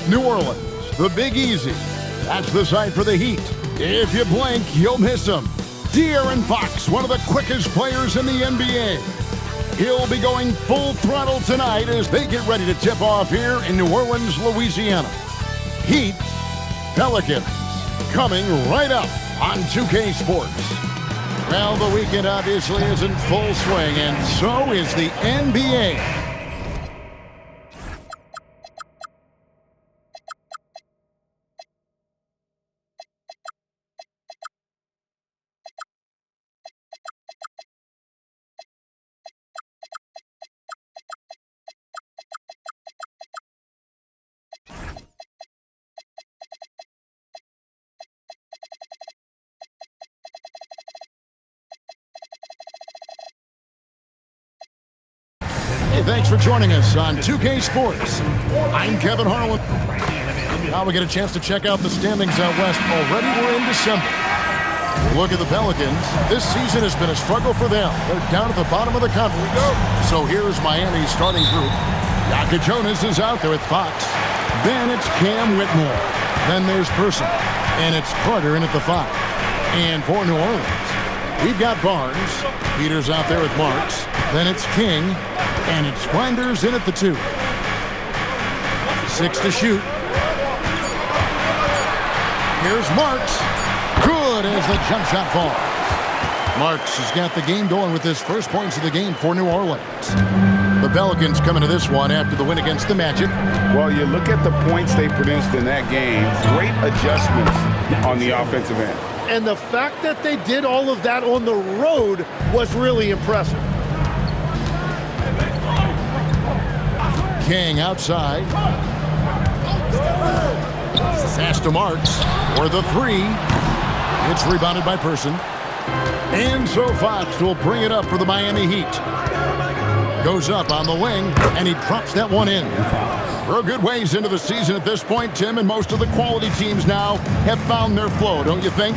New Orleans, the Big Easy. That's the site for the Heat. If you blink, you'll miss him. De'Aaron Fox, one of the quickest players in the NBA. He'll be going full throttle tonight as they get ready to tip off here in New Orleans, Louisiana. Heat, Pelicans, coming right up on 2K Sports. Well, the weekend obviously is in full swing, and so is the NBA. Hey, thanks for joining us on 2K Sports. I'm Kevin Harlan. Now we get a chance to check out the standings out west. Already we're in December. Look at the Pelicans. This season has been a struggle for them. They're down at the bottom of the conference. So here's Miami's starting group. Jonas is out there with Fox. Then it's Cam Whitmore. Then there's Person. And it's Carter in at the 5. And for New Orleans, we've got Barnes. Peters out there with Marks. Then it's King. And it's Flinders in at the 2. 6 to shoot. Here's Marks. Good as the jump shot falls. Marks has got the game going with his first points of the game for New Orleans. The Pelicans come into this one after the win against the Magic. Well, you look at the points they produced in that game. Great adjustments on the offensive end. And the fact that they did all of that on the road was really impressive. King outside. Pass to Marks for the 3. It's rebounded by Person. And so Fox will bring it up for the Miami Heat. Goes up on the wing, and he drops that one in. We're a good ways into the season at this point, Tim, and most of the quality teams now have found their flow, don't you think?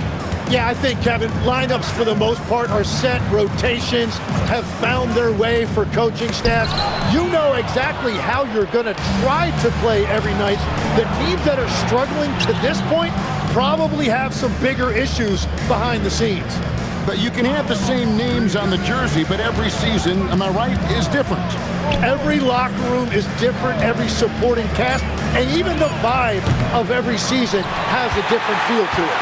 Yeah, I think, Kevin, lineups for the most part are set. Rotations have found their way for coaching staffs. You know exactly how you're going to try to play every night. The teams that are struggling to this point probably have some bigger issues behind the scenes. But you can have the same names on the jersey, but every season, am I right, is different. Every locker room is different, every supporting cast, and even the vibe of every season has a different feel to it.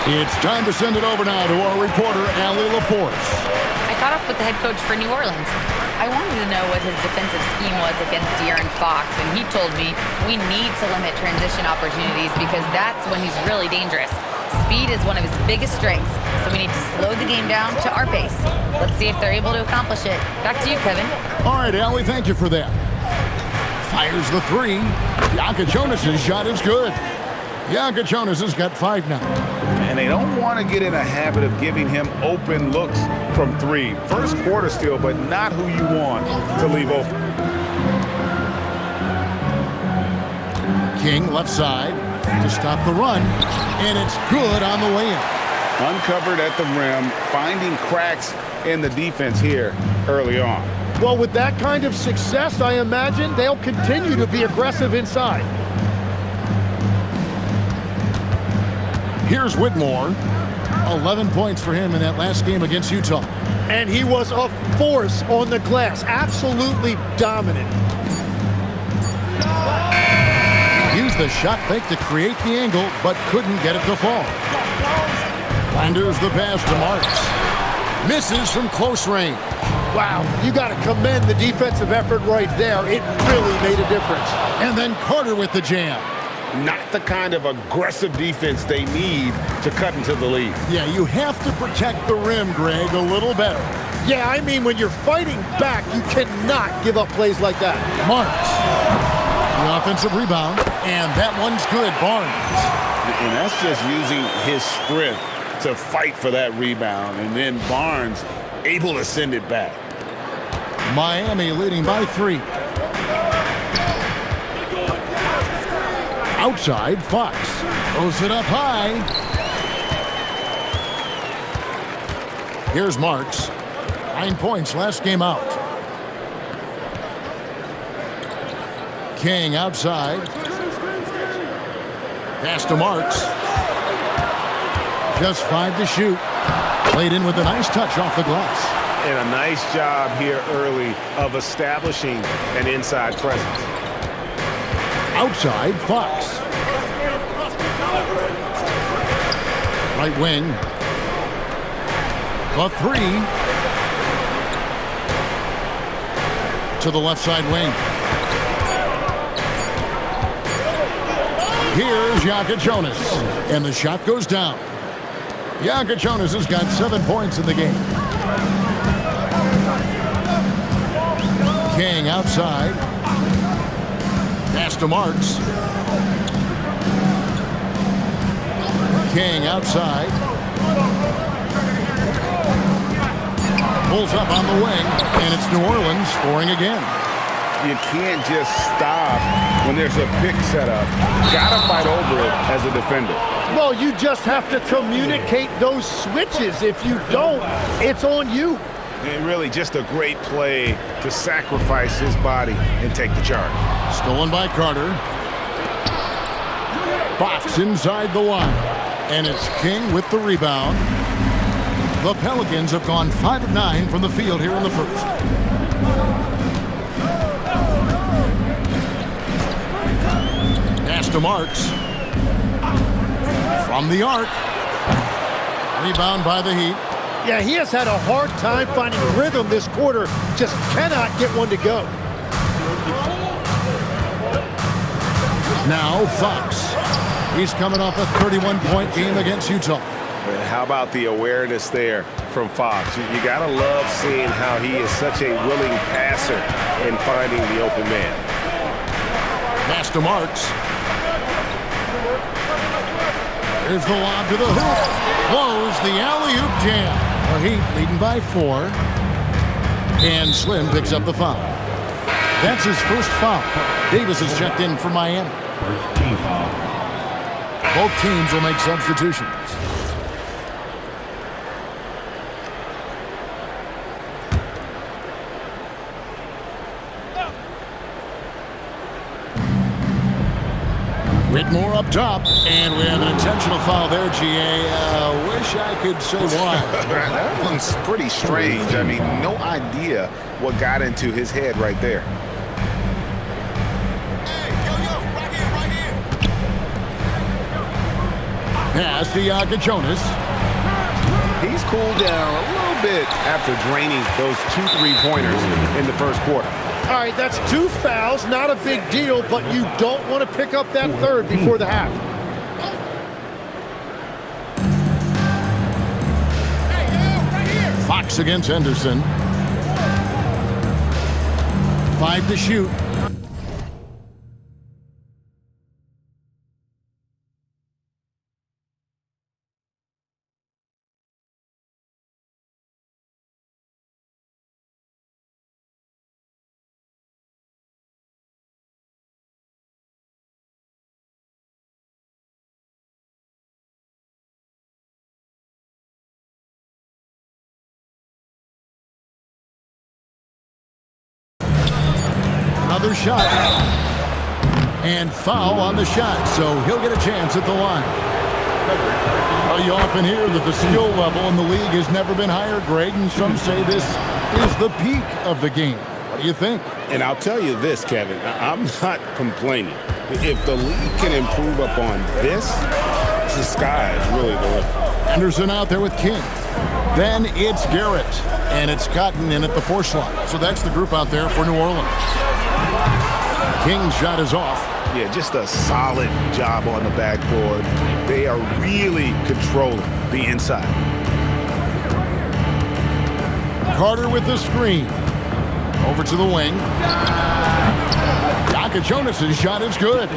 It's time to send it over now to our reporter, Allie LaForce. I caught up with the head coach for New Orleans. I wanted to know what his defensive scheme was against De'Aaron Fox, and he told me we need to limit transition opportunities because that's when he's really dangerous. Speed is one of his biggest strengths, so we need to slow the game down to our pace. Let's see if they're able to accomplish it. Back to you, Kevin. All right, Allie, thank you for that. Fires the 3. Jonas' shot is good. Jonas has got 5 now. And they don't want to get in a habit of giving him open looks from 3. First quarter still, but not who you want to leave open. King left side to stop the run, and it's good on the way in. Uncovered at the rim, finding cracks in the defense here early on. Well, with that kind of success, I imagine they'll continue to be aggressive inside. Here's Whitmore. 11 points for him in that last game against Utah. And he was a force on the glass. Absolutely dominant. Used the shot fake to create the angle, but couldn't get it to fall. Finders the pass to Marks. Misses from close range. Wow, you got to commend the defensive effort right there. It really made a difference. And then Carter with the jam. Not the kind of aggressive defense they need to cut into the lead. Yeah, you have to protect the rim, Greg, a little better. Yeah, I mean, when you're fighting back, you cannot give up plays like that. Marks. The offensive rebound, and that one's good, Barnes. And that's just using his strength to fight for that rebound, and then Barnes able to send it back. Miami leading by 3. Outside, Fox throws it up high. Here's Marks. 9 points last game out. King outside. Pass to Marks. Just 5 to shoot. Played in with a nice touch off the glass. And a nice job here early of establishing an inside presence. Outside, Fox. Right wing. A 3. To the left side wing. Here's Jonas, and the shot goes down. Jonas has got 7 points in the game. King outside. Pass to Marks. King outside. Pulls up on the wing, and it's New Orleans scoring again. You can't just stop when there's a pick set up. Gotta fight over it as a defender. Well, you just have to communicate those switches. If you don't, it's on you. And really just a great play to sacrifice his body and take the charge. Stolen by Carter. Fox inside the line. And it's King with the rebound. The Pelicans have gone 5 of 9 from the field here in the first. Pass to Marks. From the arc. Rebound by the Heat. Yeah, he has had a hard time finding rhythm this quarter. Just cannot get one to go. Now Fox. He's coming off a 31-point game against Utah. How about the awareness there from Fox? You got to love seeing how he is such a willing passer in finding the open man. Pass to Marks. Here's the lob to the hoop. Blows the alley-oop jam. The Heat leading by 4. And Slim picks up the foul. That's his first foul. Davis has checked in for Miami. First team foul. Both teams will make substitutions. Whitmore up top, and we have an intentional foul there, GA. Wish I could say why. That one's pretty strange. I mean, no idea what got into his head right there. Pass to Jonas. He's cooled down a little bit after draining those 2 3-pointers in the first quarter. All right, that's 2 fouls, not a big deal, but you don't want to pick up that third before the half. Fox against Henderson. 5 to shoot. Another shot. And foul on the shot, so he'll get a chance at the line. Well, you often hear that the skill level in the league has never been higher, Greg, and some say this is the peak of the game. What do you think? And I'll tell you this, Kevin, I'm not complaining. If the league can improve upon this, the sky is really the limit. Anderson out there with King. Then it's Garrett, and it's Cotton in at the 4 slot. So that's the group out there for New Orleans. King's shot is off. Yeah, just a solid job on the backboard. They are really controlling the inside. Carter with the screen. Over to the wing. Jonas' shot is good.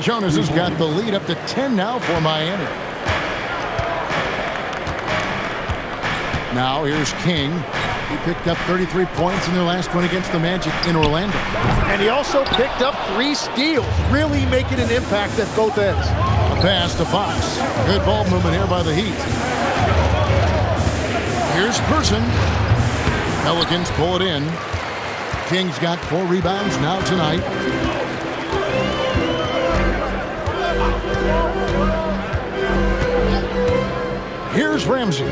Jonas has got the lead up to 10 now for Miami. Now here's King. He picked up 33 points in their last one against the Magic in Orlando. And he also picked up 3 steals, really making an impact at both ends. A pass to Fox. Good ball movement here by the Heat. Here's Person. Pelicans pull it in. King's got 4 rebounds now tonight. Here's Ramsey.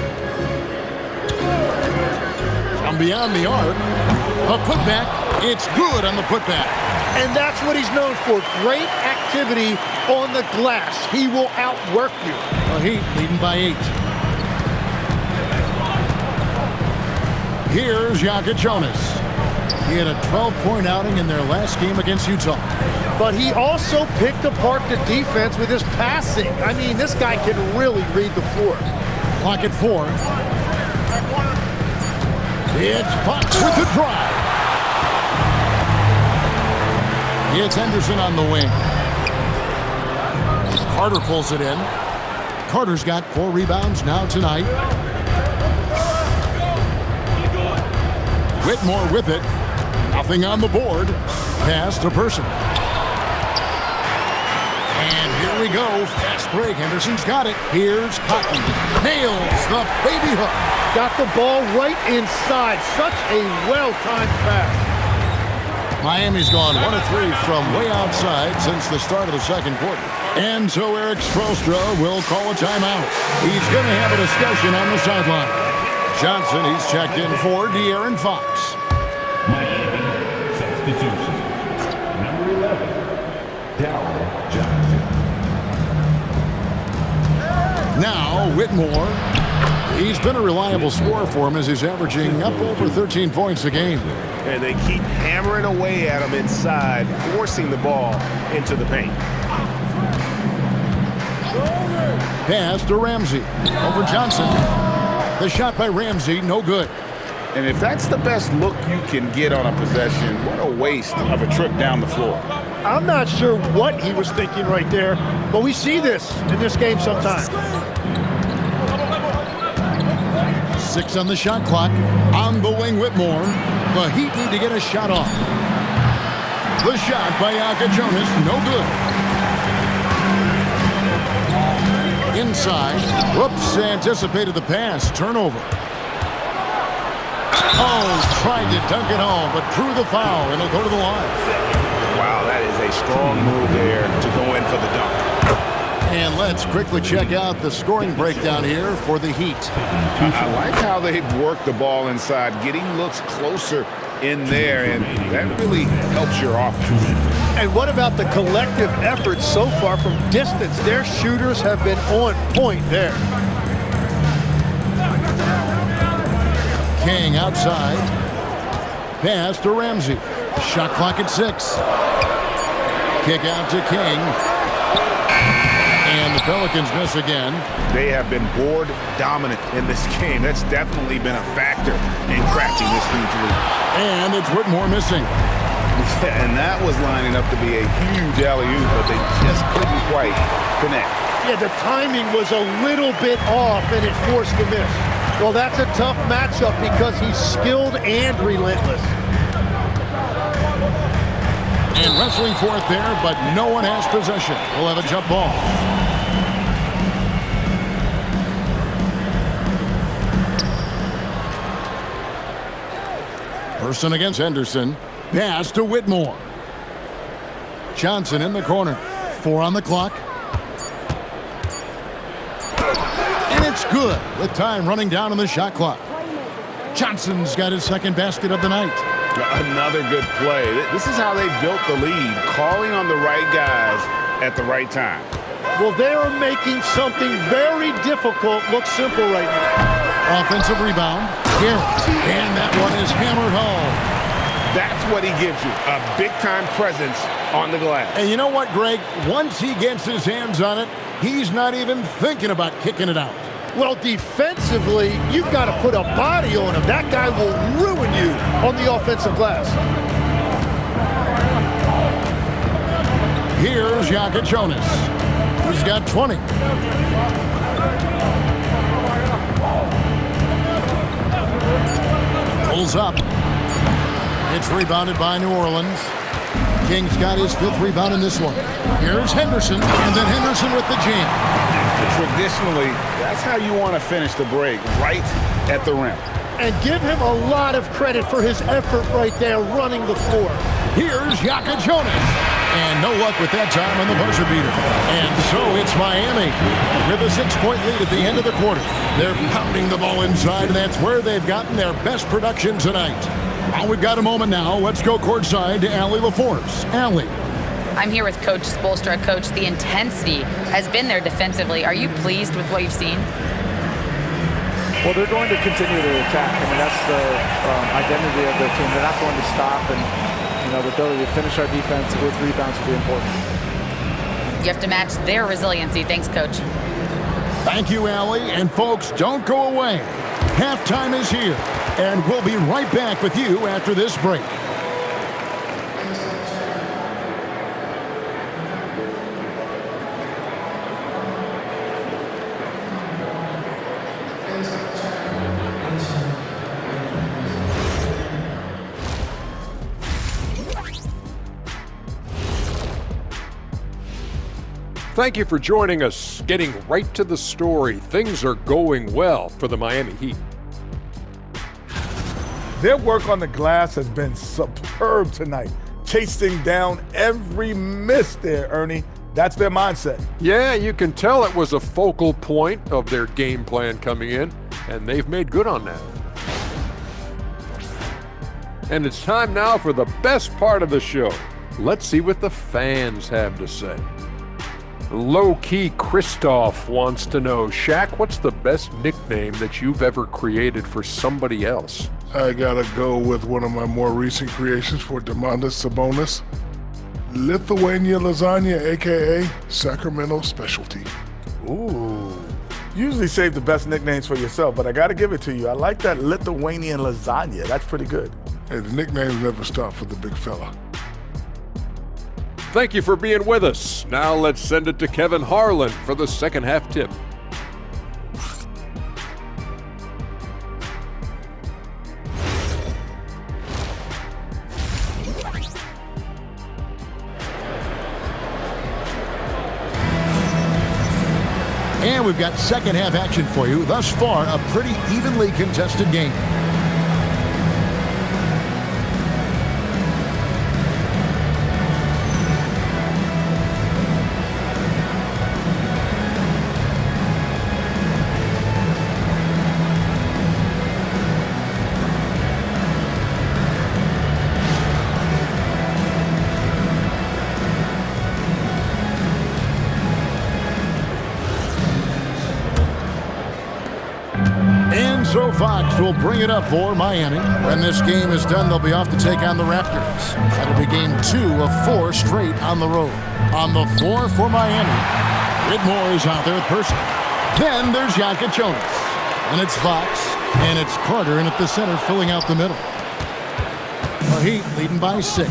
From beyond the arc, a putback. It's good on the putback. And that's what he's known for. Great activity on the glass. He will outwork you. The Heat leading by 8. Here's Jonas. He had a 12-point outing in their last game against Utah. But he also picked apart the defense with his passing. I mean, this guy can really read the floor. Clock at 4. It's Fox with the drive. It's Henderson on the wing. Carter pulls it in. Carter's got 4 rebounds now tonight. Whitmore with it. Nothing on the board. Pass to Person. And here we go. Fast break. Henderson's got it. Here's Cotton. Nails the baby hook. Got the ball right inside. Such a well-timed pass. Miami's gone 1 of 3 from way outside since the start of the second quarter. And so Eric Spoelstra will call a timeout. He's going to have a discussion on the sideline. Johnson, he's checked in for De'Aaron Fox. Miami substitution. Number 11, Darryl Johnson. Now Whitmore. He's been a reliable scorer for him as he's averaging up over 13 points a game. And they keep hammering away at him inside, forcing the ball into the paint. Pass to Ramsey. Over Johnson. The shot by Ramsey, no good. And if that's the best look you can get on a possession, what a waste of a trip down the floor. I'm not sure what he was thinking right there, but we see this in this game sometimes. 6 on the shot clock. On the wing, Whitmore. The Heat need to get a shot off. The shot by Jonas, no good. Inside. Whoops, anticipated the pass. Turnover. Oh, tried to dunk it home, but drew the foul, and he'll go to the line. Wow, that is a strong move there to go in for the dunk. And let's quickly check out the scoring breakdown here for the Heat. I like how they've worked the ball inside, getting looks closer in there, and that really helps your offense. And what about the collective effort so far from distance? Their shooters have been on point there. King outside. Pass to Ramsey. Shot clock at 6. Kick out to King. And the Pelicans miss again. They have been board dominant in this game. That's definitely been a factor in crafting this huge lead. And it's Whitmore missing. And that was lining up to be a huge alley-oop, but they just couldn't quite connect. Yeah, the timing was a little bit off, and it forced the miss. Well, that's a tough matchup because he's skilled and relentless. And wrestling for it there, but no one has possession. We'll have a jump ball. Person against Henderson. Pass to Whitmore. Johnson in the corner. 4 on the clock. And it's good with time running down on the shot clock. Johnson's got his second basket of the night. Another good play. This is how they built the lead, calling on the right guys at the right time. Well, they are making something very difficult look simple right now. Offensive rebound. Garrett. And that one is hammered home. That's what he gives you, a big-time presence on the glass. And you know what, Greg? Once he gets his hands on it, he's not even thinking about kicking it out. Well, defensively, you've got to put a body on him. That guy will ruin you on the offensive glass. Here's Jonas. He's got 20. Pulls up. It's rebounded by New Orleans. King's got his 5th rebound in this one. Here's Henderson, and then Henderson with the jam. Traditionally, that's how you want to finish the break, right at the rim. And give him a lot of credit for his effort right there running the floor. Here's Jonas. And no luck with that time on the buzzer beater. And so it's Miami with a 6-point lead at the end of the quarter. They're pounding the ball inside, and that's where they've gotten their best production tonight. Well, we've got a moment now. Let's go courtside to Allie LaForce. Allie. I'm here with Coach Spoelstra. Coach, the intensity has been there defensively. Are you pleased with what you've seen? Well, they're going to continue to attack. I mean, that's the identity of their team. They're not going to stop, and the ability to finish our defense with rebounds will be important. You have to match their resiliency. Thanks, Coach. Thank you, Allie. And folks, don't go away. Halftime is here, and we'll be right back with you after this break. Thank you for joining us. Getting right to the story, things are going well for the Miami Heat. Their work on the glass has been superb tonight, chasing down every miss there, Ernie. That's their mindset. Yeah, you can tell it was a focal point of their game plan coming in, and they've made good on that. And it's time now for the best part of the show. Let's see what the fans have to say. Low-key Christoph wants to know, Shaq, what's the best nickname that you've ever created for somebody else? I gotta go with one of my more recent creations for Domantas Sabonis. Lithuania Lasagna, a.k.a. Sacramento Specialty. Ooh. Usually save the best nicknames for yourself, but I gotta give it to you. I like that Lithuanian Lasagna. That's pretty good. Hey, the nicknames never stop for the big fella. Thank you for being with us. Now let's send it to Kevin Harlan for the second half tip. And we've got second half action for you. Thus far, a pretty evenly contested game. So Fox will bring it up for Miami. When this game is done, they'll be off to take on the Raptors. That'll be game 2 of 4 straight on the road. On the floor for Miami, Whitmore is out there with Person. Then there's Jonas. And it's Fox. And it's Carter in at the center, filling out the middle. The Heat leading by 6.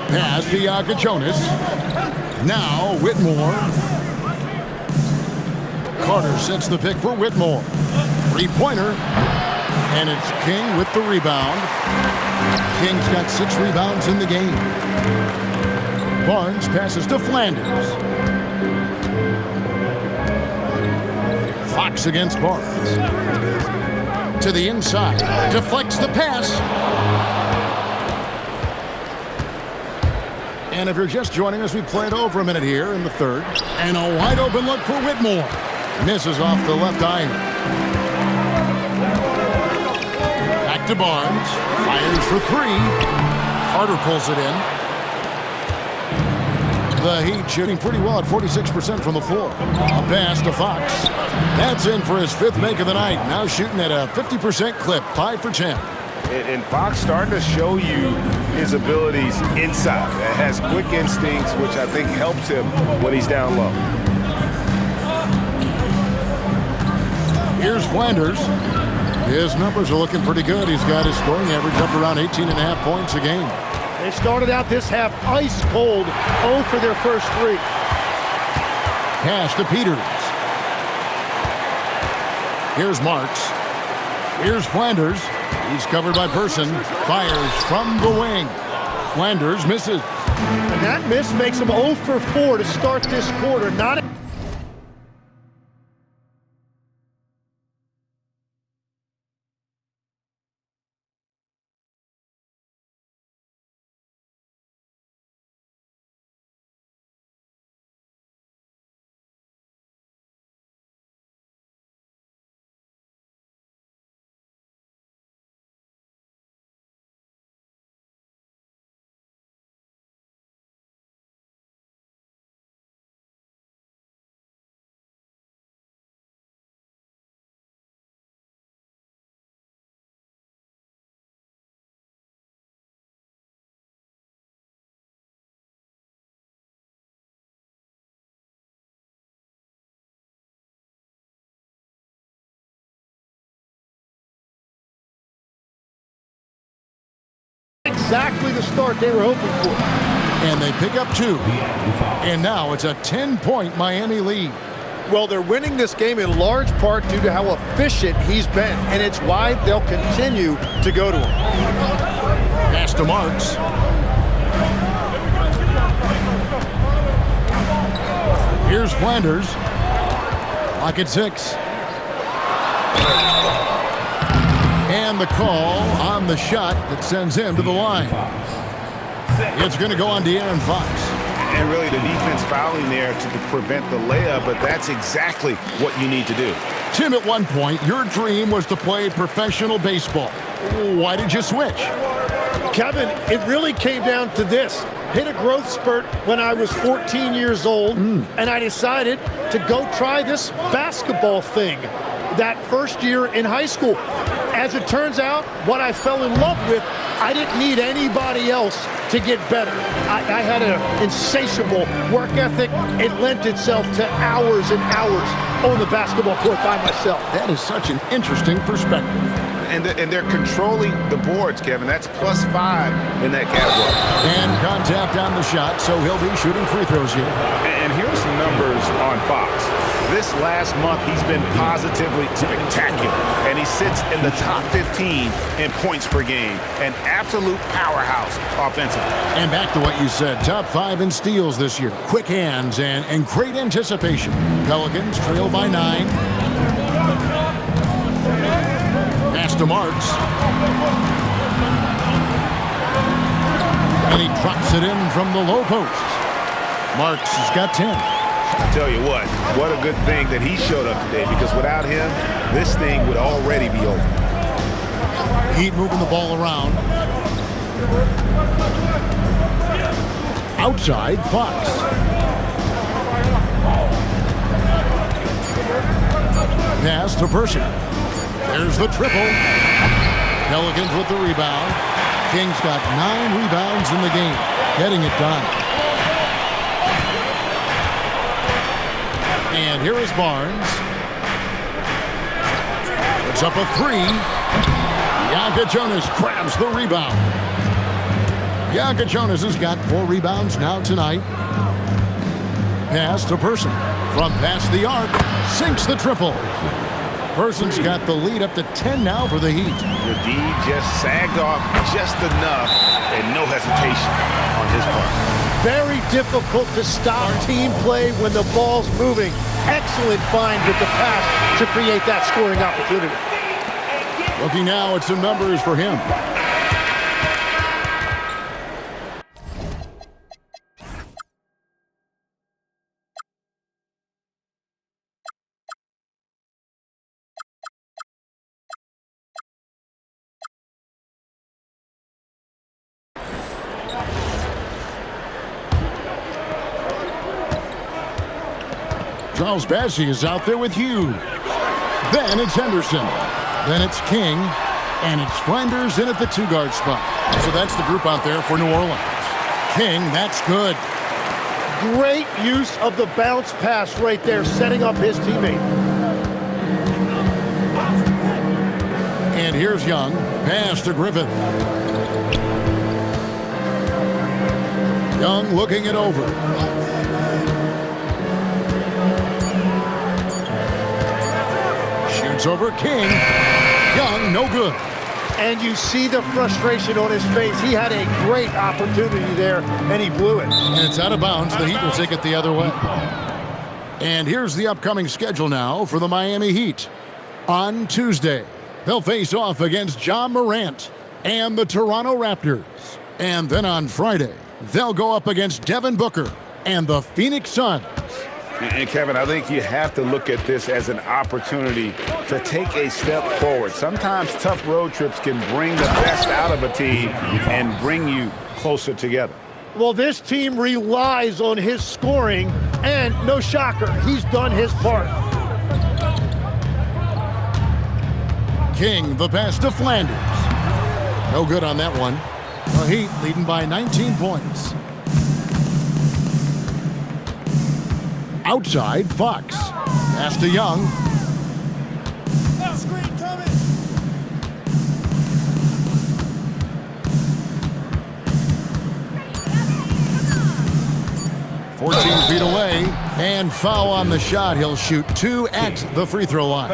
Pass to Jonas. Now Whitmore. Carter sets the pick for Whitmore. Three-pointer. And it's King with the rebound. King's got 6 rebounds in the game. Barnes passes to Flanders. Fox against Barnes. To the inside. Deflects the pass. And if you're just joining us, we played over a minute here in the third. And a wide open look for Whitmore. Misses off the left iron. Back to Barnes. Fires for 3. Carter pulls it in. The Heat shooting pretty well at 46% from the floor. A pass to Fox. That's in for his 5th make of the night. Now shooting at a 50% clip. 5 for 10. And Fox starting to show you his abilities inside. Has quick instincts, which I think helps him when he's down low. Here's Flanders. His numbers are looking pretty good. He's got his scoring average up around 18.5 points a game. They started out this half ice cold, 0 for their first 3. Pass to Peters. Here's Marks. Here's Flanders. He's covered by Person. Fires from the wing. Flanders misses. And that miss makes him 0 for 4 to start this quarter. Not Exactly the start they were hoping for. And they pick up 2. And now it's a 10-point Miami lead. Well, they're winning this game in large part due to how efficient he's been, and it's why they'll continue to go to him. Pass to Marks. Here's Flanders. Clock at 6. And the call on the shot that sends him to the line. It's going to go on De'Aaron Fox. And really the defense fouling there to prevent the layup, but that's exactly what you need to do. Tim, at one point, your dream was to play professional baseball. Why did you switch? Kevin, it really came down to this. Hit a growth spurt when I was 14 years old, and I decided to go try this basketball thing that first year in high school. As it turns out, what I fell in love with, I didn't need anybody else to get better. I had an insatiable work ethic. It lent itself to hours and hours on the basketball court by myself. That is such an interesting perspective. And they're controlling the boards, Kevin. That's +5 in that category. And contact on the shot, so he'll be shooting free throws here. And here's some numbers on Fox. This last month, he's been positively spectacular, and he sits in the top 15 in points per game. An absolute powerhouse offensively. And back to what you said, top 5 in steals this year. Quick hands and great anticipation. Pelicans trail by 9. Pass to Marks. And he drops it in from the low post. Marks has got 10. I tell you what a good thing that he showed up today, because without him, this thing would already be over. Heat moving the ball around. Outside, Fox. Pass to Person. There's the triple. Pelicans with the rebound. Kings got 9 rebounds in the game, getting it done. And here is Barnes. It's up a 3. Bianca Jonas grabs the rebound. Bianca Jonas has got 4 rebounds now tonight. Pass to Person. From past the arc, sinks the triple. Person's got the lead up to 10 now for the Heat. The D just sagged off just enough, and no hesitation on his part. Very difficult to stop team play when the ball's moving. Excellent find with the pass to create that scoring opportunity. Looking now at some numbers for him. Charles Bassey is out there with Hughes. Then it's Henderson. Then it's King. And it's Flanders in at the 2-guard spot. So that's the group out there for New Orleans. King, that's good. Great use of the bounce pass right there, setting up his teammate. And here's Young. Pass to Griffith. Young looking it over. Shoots over King. Young, no good. And you see the frustration on his face. He had a great opportunity there, and he blew it. And it's out of bounds. The Heat will take it the other way. And here's the upcoming schedule now for the Miami Heat. On Tuesday, they'll face off against John Morant and the Toronto Raptors. And then on Friday, they'll go up against Devin Booker and the Phoenix Suns. And Kevin, I think you have to look at this as an opportunity to take a step forward. Sometimes tough road trips can bring the best out of a team and bring you closer together. Well, this team relies on his scoring, and no shocker, he's done his part. King, the pass to Flanders. No good on that one. The Heat leading by 19 points. Outside, Fox. Pass to Young. And foul on the shot. He'll shoot 2 at the free throw line.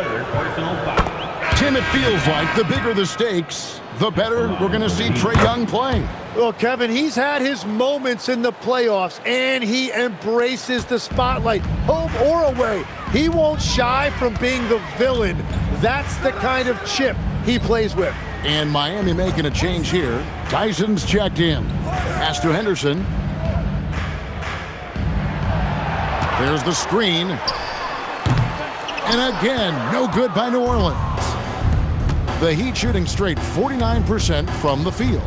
Tim, it feels like the bigger the stakes, the better we're going to see Trae Young play. Well, Kevin, he's had his moments in the playoffs, and he embraces the spotlight, home or away. He won't shy from being the villain. That's the kind of chip he plays with. And Miami making a change here. Tyson's checked in. Pass to Henderson. There's the screen. And again, no good by New Orleans. The Heat shooting straight 49% from the field.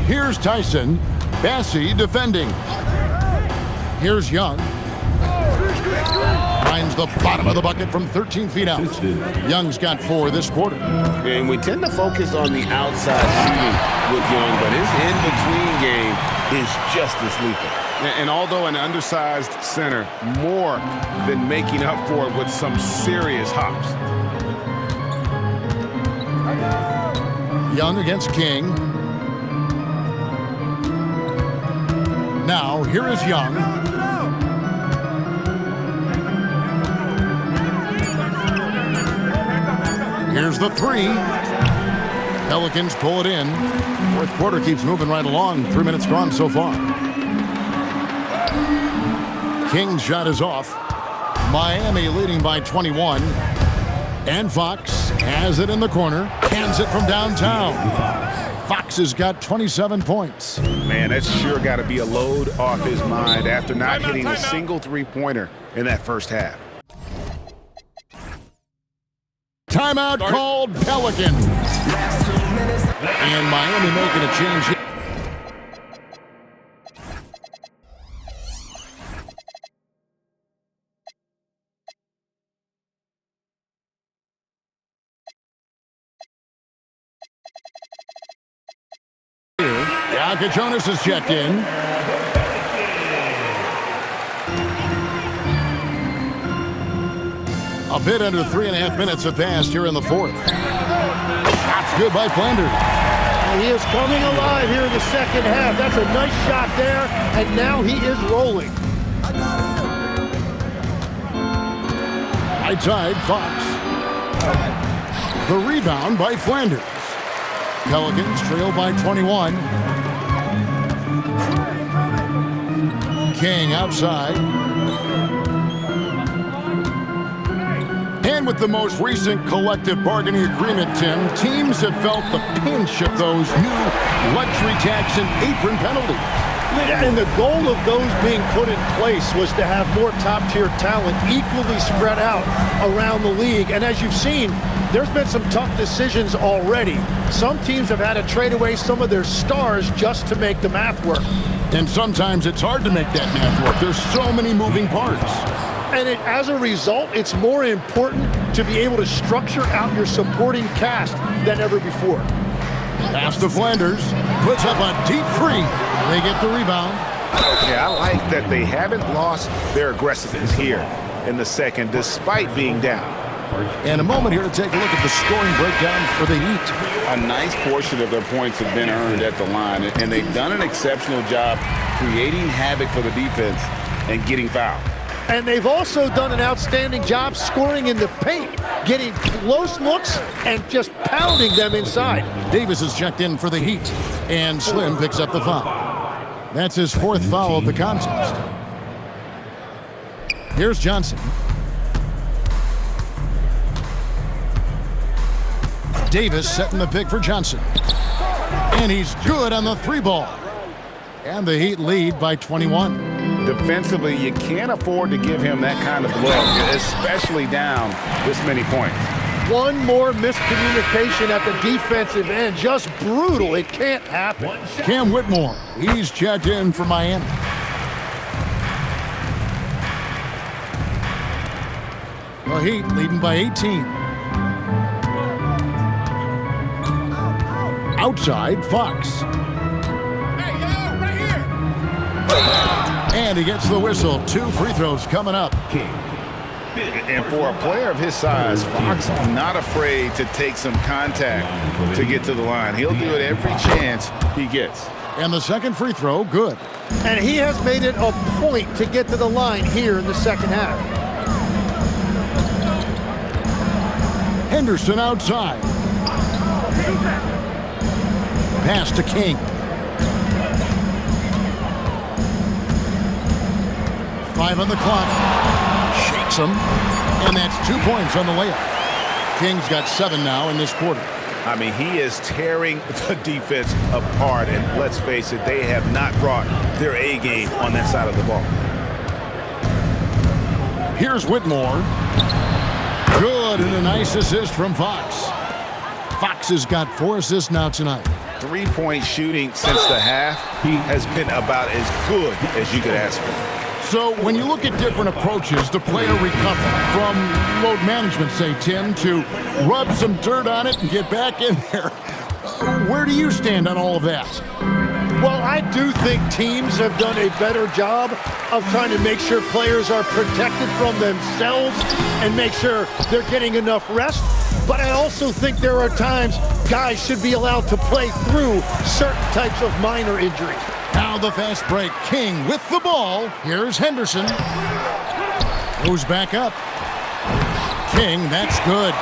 Here's Tyson. Bassey defending. Here's Young. Finds the bottom of the bucket from 13 feet out. Young's got 4 this quarter. And we tend to focus on the outside shooting with Young, but his in-between game is just as lethal. And although an undersized center, more than making up for it with some serious hops. Young against King. Now, here is Young. Here's the 3. Pelicans pull it in. Fourth quarter keeps moving right along. 3 minutes gone so far. King's shot is off. Miami leading by 21. And Fox has it in the corner. Hands it from downtown. Fox has got 27 points. Man, that's sure got to be a load off his mind after not hitting a single three-pointer in that first half. Timeout called Pelicans. And Miami making a change. Jonas is checked in. A bit under 3.5 minutes have passed here in the fourth. Shot's good by Flanders. He is coming alive here in the second half. That's a nice shot there, and now he is rolling. Right side, Fox. The rebound by Flanders. Pelicans trail by 21. King outside. And with the most recent collective bargaining agreement, Tim, teams have felt the pinch of those new luxury tax and apron penalties. And the goal of those being put in place was to have more top-tier talent equally spread out around the league. And as you've seen, there's been some tough decisions already. Some teams have had to trade away some of their stars just to make the math work. And sometimes it's hard to make that math work. There's so many moving parts. And as a result, it's more important to be able to structure out your supporting cast than ever before. Pass to Flanders. Puts up a deep 3. They get the rebound. Yeah, I like that they haven't lost their aggressiveness here in the second, despite being down. And a moment here to take a look at the scoring breakdown for the Heat. A nice portion of their points have been earned at the line, and they've done an exceptional job creating havoc for the defense and getting fouled. And they've also done an outstanding job scoring in the paint, getting close looks and just pounding them inside. Davis is checked in for the Heat, and Slim picks up the foul. That's his 4th foul of the contest. Here's Johnson. Davis setting the pick for Johnson. And he's good on the 3-ball. And the Heat lead by 21. Defensively, you can't afford to give him that kind of look, especially down this many points. One more miscommunication at the defensive end. Just brutal. It can't happen. Cam Whitmore, he's checked in for Miami. The Heat leading by 18. Outside, Fox. Hey, yo, right here. And he gets the whistle. 2 free throws coming up. And for a player of his size, Fox not afraid to take some contact to get to the line. He'll do it every chance he gets. And the second free throw, good. And he has made it a point to get to the line here in the second half. Henderson outside. Pass to King. 5 on the clock. Shakes him. And that's 2 points on the layup. King's got 7 now in this quarter. I mean, he is tearing the defense apart. And let's face it, they have not brought their A game on that side of the ball. Here's Whitmore. Good, and a nice assist from Fox. Fox has got 4 assists now tonight. 3-point shooting since the half has been about as good as you could ask for. So when you look at different approaches to player recovery, from load management, say, Tim, to rub some dirt on it and get back in there, where do you stand on all of that? Well, I do think teams have done a better job of trying to make sure players are protected from themselves and make sure they're getting enough rest. But I also think there are times guys should be allowed to play through certain types of minor injuries. Now the fast break. King with the ball. Here's Henderson. Goes back up. King, that's good.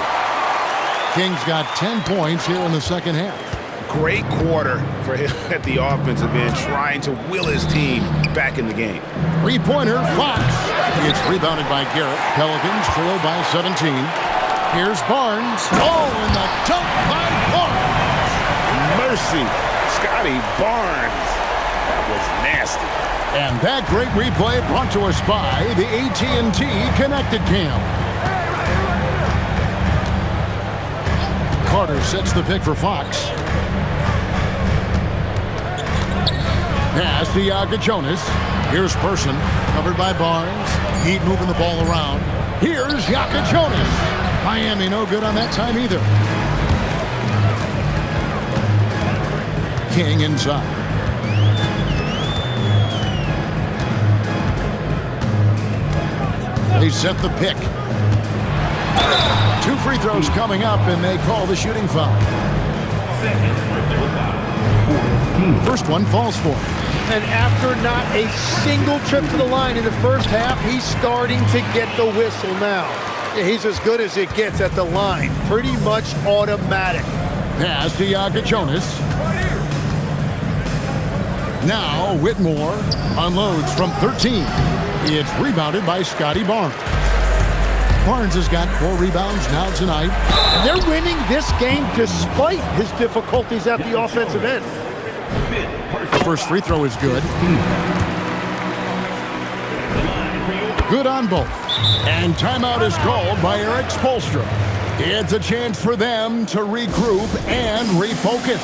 King's got 10 points here in the second half. Great quarter for him at the offensive end, trying to will his team back in the game. Three-pointer, Fox. It's rebounded by Garrett. Pelicans trail by 17. Here's Barnes. Oh, and the dunk by Barnes. Mercy, Scotty Barnes. That was nasty. And that great replay brought to us by the AT&T Connected Cam. Carter sets the pick for Fox. Pass to Jonas. Here's Person, covered by Barnes. Heat moving the ball around. Here's Jonas. Miami no good on that time either. King inside. They set the pick. 2 free throws coming up, and they call the shooting foul. First one falls for him. And after not a single trip to the line in the first half, he's starting to get the whistle now. He's as good as it gets at the line. Pretty much automatic. Pass to Jonas. Now Whitmore unloads from 13. It's rebounded by Scotty Barnes. Barnes has got 4 rebounds now tonight. And they're winning this game despite his difficulties at the offensive end. The first free throw is good. Good on both. And timeout is called by Eric Spoelstra. It's a chance for them to regroup and refocus.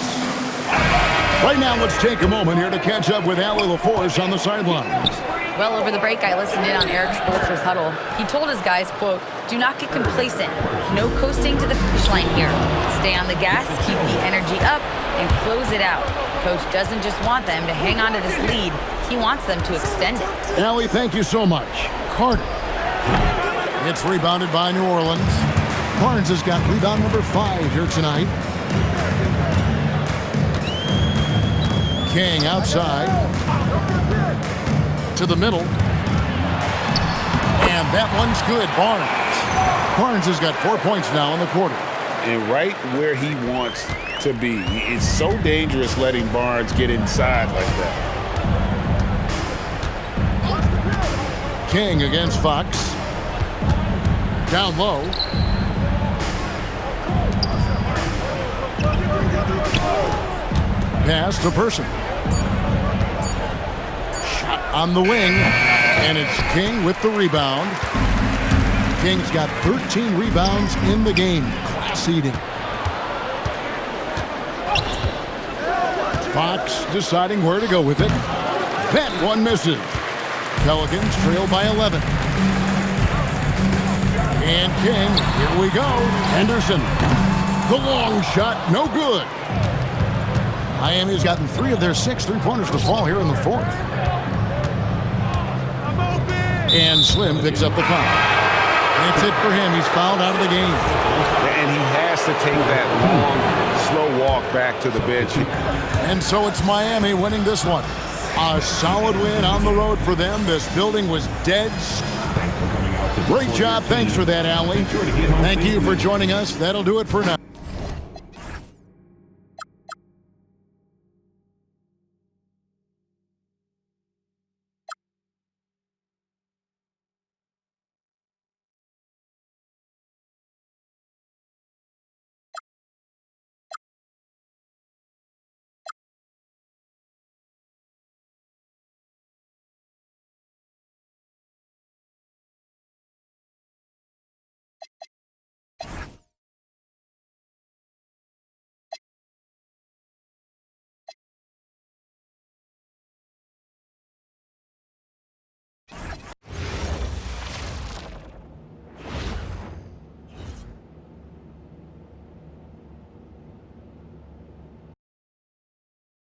Right now, let's take a moment here to catch up with Allie LaForce on the sidelines. Well, over the break, I listened in on Eric Spoelstra's huddle. He told his guys, quote, "Do not get complacent. No coasting to the finish line here. Stay on the gas, keep the energy up, and close it out. Coach doesn't just want them to hang on to this lead. He wants them to extend it." Allie, thank you so much. Carter. It's rebounded by New Orleans. Barnes has got rebound number 5 here tonight. King outside. To the middle. And that one's good. Barnes has got 4 points now in the quarter. And right where he wants to be. It's so dangerous letting Barnes get inside like that. King against Fox. Down low. Pass to Person. Shot on the wing. And it's King with the rebound. King's got 13 rebounds in the game. Class eating. Fox deciding where to go with it. That one misses. Pelicans trail by 11. And King, here we go. Henderson. The long shot, no good. Miami's gotten 3 of their 6 three-pointers to fall here in the 4th. And Slim picks up the foul. That's it for him. He's fouled out of the game. And he has to take that long, slow walk back to the bench. And so it's Miami winning this one. A solid win on the road for them. This building was dead. Great job. Thanks for that, Allie. Thank you for joining us. That'll do it for now.